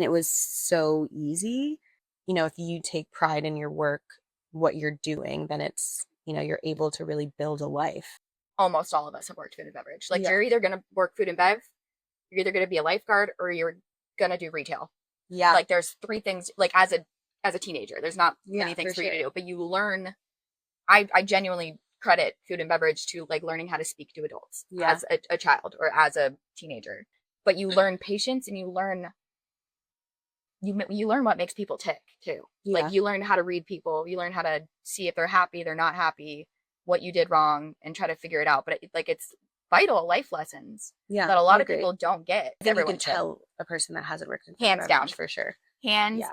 And it was so easy. If you take pride in your work, what you're doing, then it's, you're able to really build a life. Almost all of us have worked food and beverage. Like Yeah. you're either going to work food and bev, you're either going to be a lifeguard, or you're going to do retail. Yeah. Like there's three things, like as a teenager, there's not many things for you to do, but you learn. I genuinely credit food and beverage to like learning how to speak to adults as a child or as a teenager. But you learn patience, and you learn what makes people tick too. Yeah. Like you learn how to read people, you learn how to see if they're happy, they're not happy, what you did wrong, and try to figure it out. But it's vital life lessons that a lot of people don't get. I think you can tell a person that hasn't worked in food hands down for sure. Hands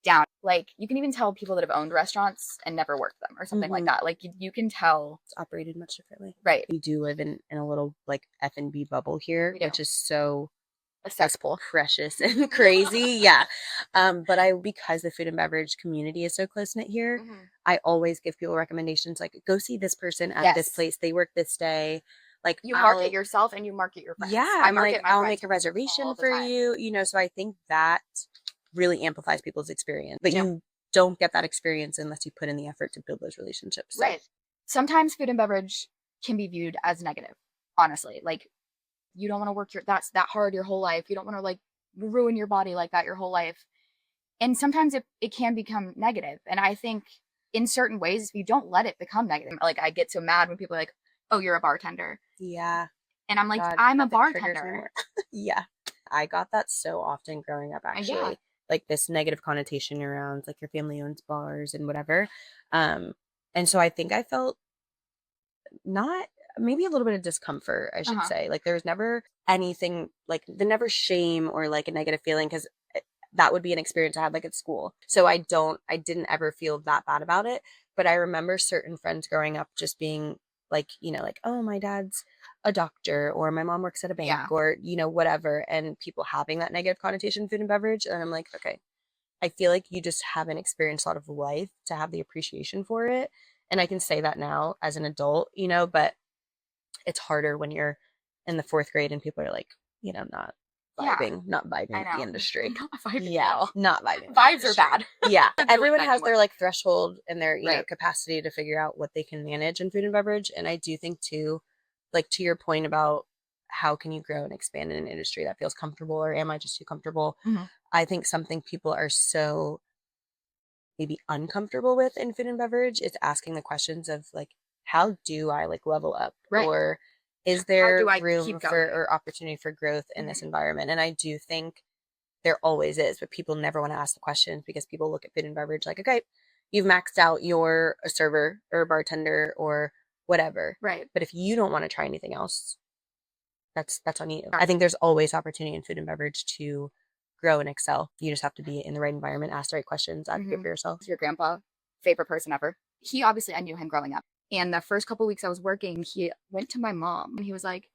down. Like you can even tell people that have owned restaurants and never worked them or something like that. Like you can tell it's operated much differently. Right. We do live in a little like F&B bubble here, which is so a cesspool, precious and crazy. But because the food and beverage community is so close knit here, I always give people recommendations like go see this person at this place. They work this day. Like you market yourself and you market your friends. Yeah, I'll make a reservation for you. So I think that really amplifies people's experience. But you don't get that experience unless you put in the effort to build those relationships. So. Right. Sometimes food and beverage can be viewed as negative, honestly. Like you don't want to work that hard your whole life. You don't want to like ruin your body like that your whole life. And sometimes it can become negative. And I think in certain ways, if you don't let it become negative, like I get so mad when people are like, oh, you're a bartender. Yeah. And I'm like, I'm a bartender. Yeah. I got that so often growing up, actually. Like this negative connotation around like your family owns bars and whatever. And so I think I felt maybe a little bit of discomfort, I should say. Like there was never anything like never shame or like a negative feeling, because that would be an experience I had like at school. So I didn't ever feel that bad about it. But I remember certain friends growing up just being like, like, oh, my dad's a doctor, or my mom works at a bank, or, whatever. And people having that negative connotation, food and beverage. And I'm like, okay, I feel like you just haven't experienced a lot of life to have the appreciation for it. And I can say that now as an adult, but it's harder when you're in the 4th grade and people are like, not vibing with the industry. Not vibing not vibing. Vibes are bad. Everyone has their like threshold and their capacity to figure out what they can manage in food and beverage. And I do think too, like to your point about how can you grow and expand in an industry that feels comfortable, or am I just too comfortable? I think something people are so maybe uncomfortable with in food and beverage is asking the questions of like, how do I like level up? Or is there room for or opportunity for growth in this environment? And I do think there always is, but people never want to ask the questions because people look at food and beverage like, okay, you've maxed out, you're a server or a bartender or whatever. Right. But if you don't want to try anything else, that's on you. I think there's always opportunity in food and beverage to grow and excel. You just have to be in the right environment, ask the right questions, advocate for yourself. Your grandpa, favorite person ever. I knew him growing up. And the first couple weeks I was working, he went to my mom and he was like,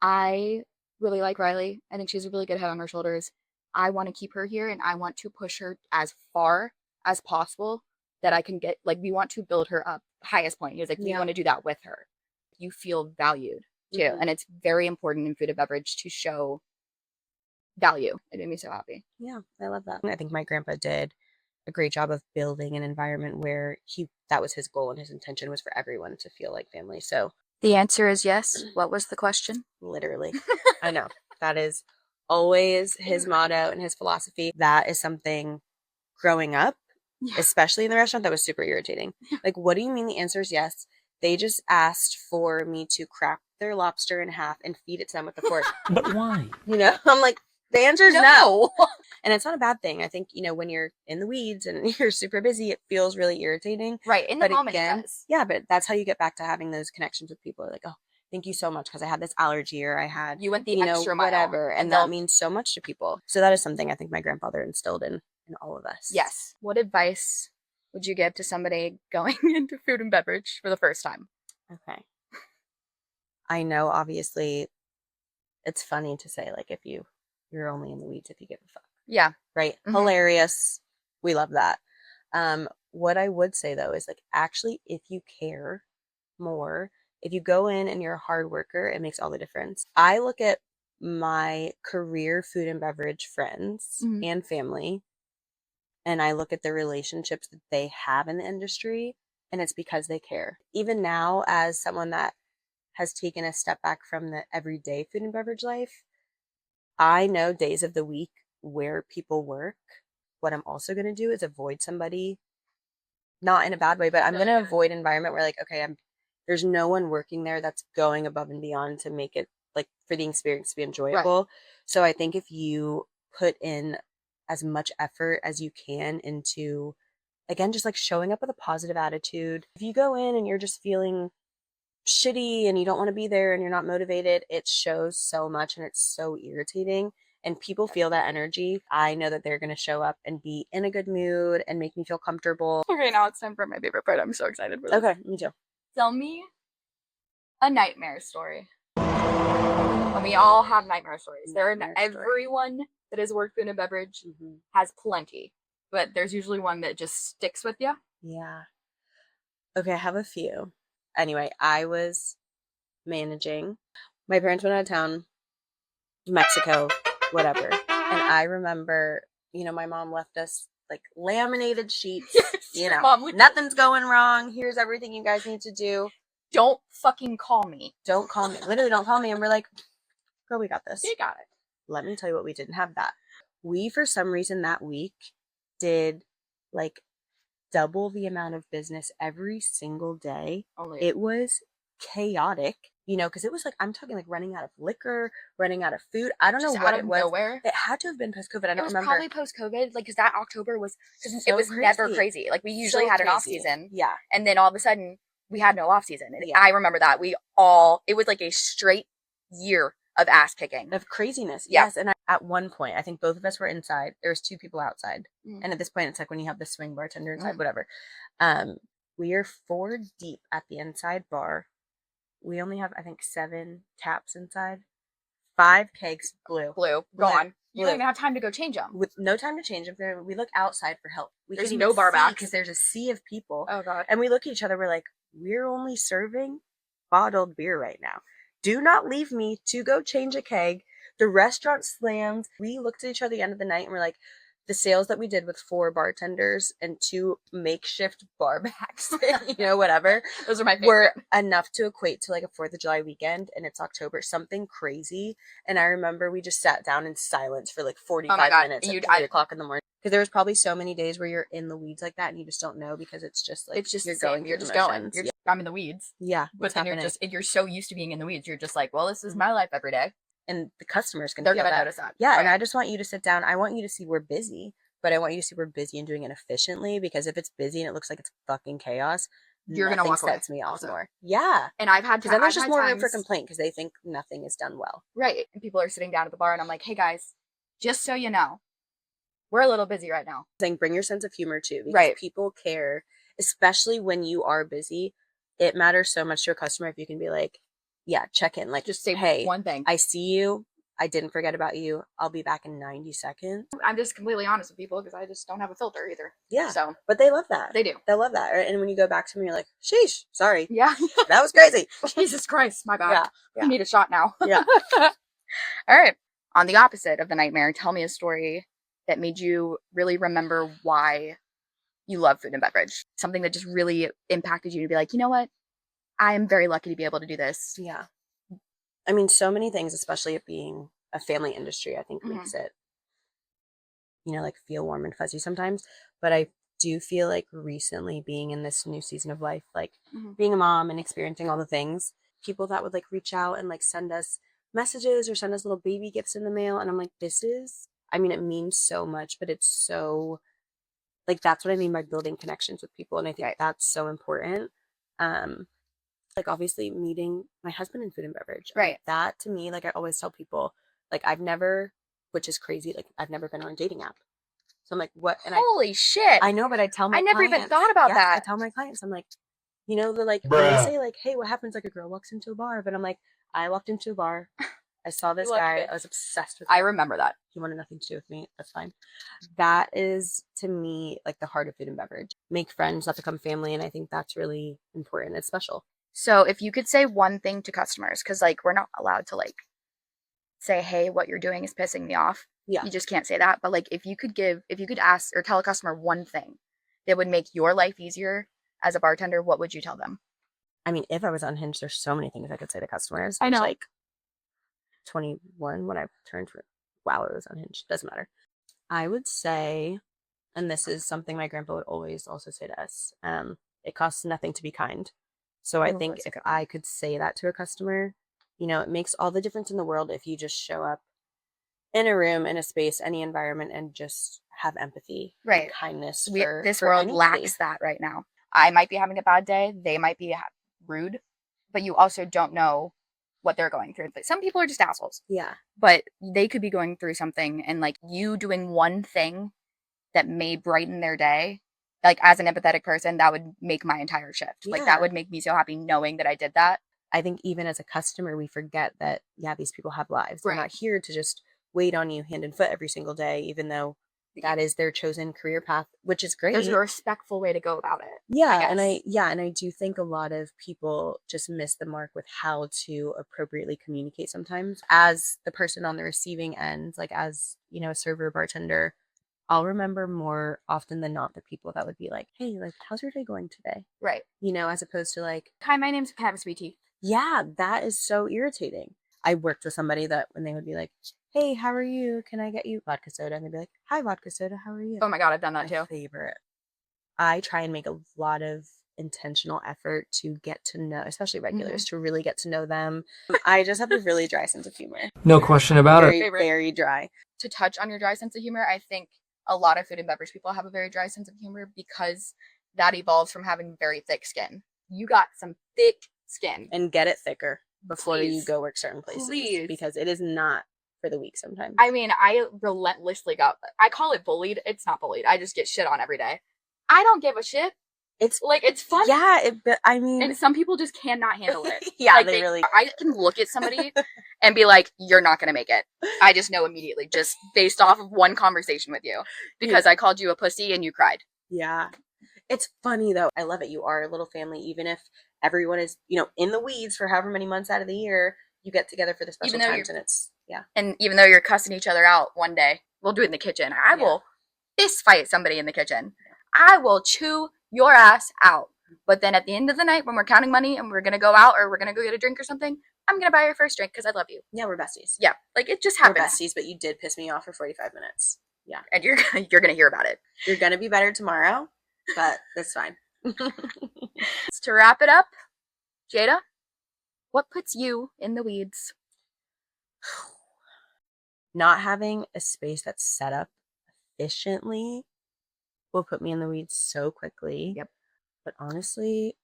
I really like Riley. I think she has a really good head on her shoulders. I want to keep her here and I want to push her as far as possible that I can get. Like, we want to build her up highest point. He was like, we want to do that with her. You feel valued too. And it's very important in food and beverage to show value. It made me so happy. Yeah, I love that. I think my grandpa did a great job of building an environment where that was his goal and his intention was for everyone to feel like family. So the answer is yes. What was the question? Literally. I know. That is always his motto and his philosophy. That is something growing up, especially in the restaurant, that was super irritating. Like, what do you mean the answer is yes? They just asked for me to crack their lobster in half and feed it to them with a fork. But why? I'm like, the answer is no. And it's not a bad thing. I think, when you're in the weeds and you're super busy, it feels really irritating. Right. In the moment, it does. Yeah, but that's how you get back to having those connections with people. Like, oh, thank you so much because I had this allergy, or I had, you went the extra mile, whatever. And that means so much to people. So that is something I think my grandfather instilled in all of us. Yes. What advice would you give to somebody going into food and beverage for the first time? Okay. I know, obviously, it's funny to say, like, if you're only in the weeds if you give a fuck. Yeah. Right? Hilarious. We love that. What I would say, though, is, like, actually, if you care more, if you go in and you're a hard worker, it makes all the difference. I look at my career food and beverage friends and family, and I look at the relationships that they have in the industry, and it's because they care. Even now, as someone that has taken a step back from the everyday food and beverage life, I know days of the week where people work. What I'm also going to do is avoid somebody, not in a bad way, but I'm going to avoid an environment where, like, okay, there's no one working there that's going above and beyond to make it, like, for the experience to be enjoyable. Right. So I think if you put in as much effort as you can into, again, just like showing up with a positive attitude. If you go in and you're just feeling shitty and you don't want to be there and you're not motivated, it shows so much and it's so irritating. And people feel that energy. I know that they're going to show up and be in a good mood and make me feel comfortable. Okay, now it's time for my favorite part. I'm so excited for this. Okay, me too. Tell me a nightmare story. And we all have nightmare stories. Everyone that has worked food and beverage has plenty, but there's usually one that just sticks with you. Yeah. Okay, I have a few. Anyway, I was managing. My parents went out of town, Mexico, whatever. And I remember, my mom left us like laminated sheets. Mom, nothing's going wrong. Here's everything you guys need to do. Don't fucking call me. Don't call me. Literally, don't call me. And we're like, girl, we got this. You got it. Let me tell you what, we didn't have that. We, for some reason that week, did like double the amount of business every single day. It was chaotic, because it was like, I'm talking like running out of liquor, running out of food. I don't know what it was. Nowhere. It had to have been post-COVID. I don't remember. It was probably post-COVID, like, because that October was, it was crazy. Never crazy. Like, we usually had an off season. Yeah. And then all of a sudden, we had no off season. And I remember that. It was like a straight year of ass kicking. Of craziness. Yeah. Yes. And at one point, I think both of us were inside. There was 2 people outside. And at this point, it's like when you have the swing bartender inside, whatever. We are 4 deep at the inside bar. We only have, I think, 7 taps inside. 5 kegs blue. Gone. You don't even have time to go change them. With no time to change them. We look outside for help. There's no bar back because there's a sea of people. Oh, God. And we look at each other. We're like, we're only serving bottled beer right now. Do not leave me to go change a keg. The restaurant slammed. We looked at each other at the end of the night and we're like, the sales that we did with 4 bartenders and 2 makeshift bar backs, whatever. Those are my favorite. Were enough to equate to like a 4th of July weekend, and it's October, something crazy. And I remember we just sat down in silence for like 45 minutes at 3 o'clock in the morning. Because there was probably so many days where you're in the weeds like that and you just don't know because it's just like, it's just you're going. I'm in the weeds. Yeah. But then you're so used to being in the weeds. You're just like, well, this is my life every day. And the customers they're going to notice that. Yeah. Right. And I just want you to sit down. I want you to see we're busy, but I want you to see we're busy and doing it efficiently, because if it's busy and it looks like it's fucking chaos, you're going to walk away. Sets me off more. Yeah. And I've had to. Then there's just more room for complaint because they think nothing is done well. Right. And people are sitting down at the bar and I'm like, hey guys, just so you know, we're a little busy right now. Saying bring your sense of humor too, because people care, especially when you are busy. It matters so much to a customer if you can be like, yeah, check in. Like, just say, hey, one thing. I see you. I didn't forget about you. I'll be back in 90 seconds. I'm just completely honest with people because I just don't have a filter either. Yeah. So, but they love that. They do. They love that. Right? And when you go back to them, you're like, sheesh, sorry. Yeah. That was crazy. Jesus Christ, my bad. Yeah. I need a shot now. Yeah. All right. On the opposite of the nightmare, tell me a story that made you really remember why you love food and beverage. Something that just really impacted you to be like, you know what? I am very lucky to be able to do this. Yeah. I mean, so many things, especially it being a family industry, I think makes it, like feel warm and fuzzy sometimes. But I do feel like recently being in this new season of life, like being a mom and experiencing all the things, people that would like reach out and like send us messages or send us little baby gifts in the mail. And I'm like, it means so much, but it's so, like, that's what I mean by building connections with people. And I think that's so important. Like, obviously meeting my husband in food and beverage. Right. Like, that to me, like I always tell people, like which is crazy, like I've never been on a dating app. So I'm like, what? And holy shit. I know, but I tell my I never clients, even thought about that. I tell my clients, I'm like, they're like, when they say like, hey, what happens? Like a girl walks into a bar, but I'm like, I walked into a bar. I saw this guy. I was obsessed with him. I remember that. He wanted nothing to do with me. That's fine. That is, to me, like the heart of food and beverage. Make friends, let become family. And I think that's really important. It's special. So if you could say one thing to customers, because like we're not allowed to like say, hey, what you're doing is pissing me off. Yeah. You just can't say that. But like, if you could ask or tell a customer one thing that would make your life easier as a bartender, what would you tell them? I mean, if I was unhinged, there's so many things I could say to customers. I know. Like 21 when I turned for, wow, it was unhinged. Doesn't matter. I would say, and this is something my grandpa would always also say to us, it costs nothing to be kind. So I think if I could say that to a customer, you know, it makes all the difference in the world if you just show up in a room, in a space, any environment, and just have empathy, right? And kindness. This for world anybody. lacks that right now. I might be having a bad day. They might be rude, but you also don't know what they're going through. Some people are just assholes. Yeah. But they could be going through something, and like you doing one thing that may brighten their day, like as an empathetic person, that would make my entire shift. Yeah. Like that would make me so happy knowing that I did that. I think even as a customer, we forget that, yeah, these people have lives. Right. They're not here to just wait on you hand and foot every single day, even though that is their chosen career path, which is great. There's a respectful way to go about it. Yeah, and I do think a lot of people just miss the mark with how to appropriately communicate sometimes. As the person on the receiving end, like as, you know, a server, bartender, I'll remember more often than not the people that would be like, hey, like, how's your day going today? Right. You know, as opposed to like, hi, my name's Have a Sweet Tea. Yeah, that is so irritating. I worked with somebody that when they would be like, hey, how are you? Can I get you vodka soda? And they'd be like, hi, vodka soda. How are you? Oh my God, I've done that My too. favorite. I try and make a lot of intentional effort to get to know, especially regulars, to really get to know them. I just have a really dry sense of humor. No question about it. Very dry. To touch on your dry sense of humor, I think a lot of food and beverage people have a very dry sense of humor because that evolves from having very thick skin. You got some thick skin. And get it thicker before you go work certain places. Please. Because it is not for the weak sometimes. I mean, I relentlessly I call it bullied. It's not bullied. I just get shit on every day. I don't give a shit. It's like, it's fun. Yeah, I mean. And some people just cannot handle it. Yeah, like they really. I can look at somebody and be like, you're not going to make it. I just know immediately, just based off of one conversation with you. Because I called you a pussy and you cried. Yeah. It's funny, though. I love it. You are a little family, even if everyone is, you know, in the weeds for however many months out of the year, you get together for the special times, and it's, yeah. And even though you're cussing each other out one day, we'll do it in the kitchen. I will fist fight somebody in the kitchen. I will chew your ass out. But then at the end of the night, when we're counting money and we're going to go out or we're going to go get a drink or something, I'm going to buy your first drink because I love you. Yeah, we're besties. Yeah, like it just happens. We're besties, but you did piss me off for 45 minutes. Yeah. And you're going to hear about it. You're going to be better tomorrow, but that's fine. To wrap it up, Jada, what puts you in the weeds? Not having a space that's set up efficiently will put me in the weeds so quickly. Yep. But honestly,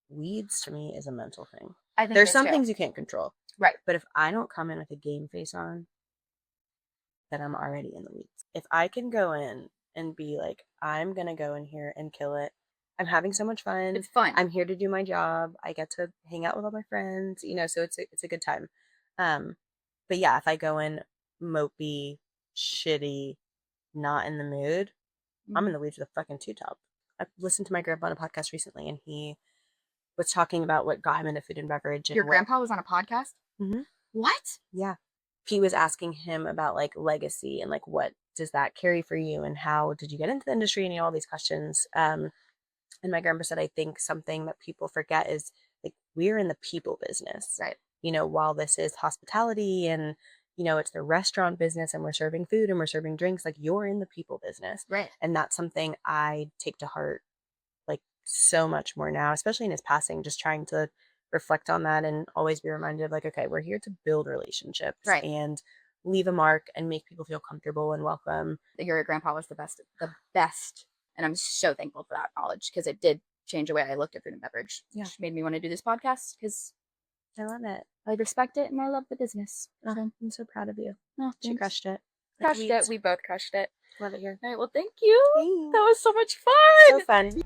weeds to me is a mental thing. I think there's some things you can't control. Right. But if I don't come in with a game face on, then I'm already in the weeds. If I can go in and be like, I'm going to go in here and kill it. I'm having so much fun. It's fun. I'm here to do my job. I get to hang out with all my friends, you know, so it's a good time. But yeah, if I go in mopey, shitty, not in the mood, I'm in the weeds with a fucking two-top. I listened to my grandpa on a podcast recently, and he was talking about what got him into food and beverage. And your grandpa was on a podcast? Mm-hmm. What? Yeah. He was asking him about like legacy and like what does that carry for you and how did you get into the industry and, you know, all these questions. And my grandpa said, I think something that people forget is like we're in the people business. Right. You know, while this is hospitality and, you know, it's the restaurant business and we're serving food and we're serving drinks, like you're in the people business. Right. And that's something I take to heart like so much more now, especially in his passing, just trying to reflect on that and always be reminded of like, okay, we're here to build relationships and leave a mark and make people feel comfortable and welcome. Your grandpa was the best. And I'm so thankful for that knowledge because it did change the way I looked at food and beverage. Yeah. Which made me want to do this podcast because I love it. I respect it and I love the business. Oh, I'm so proud of you. Oh, you crushed it. Crushed it. We both crushed it. Love it here. All right. Well, thank you. Thanks. That was so much fun. So fun.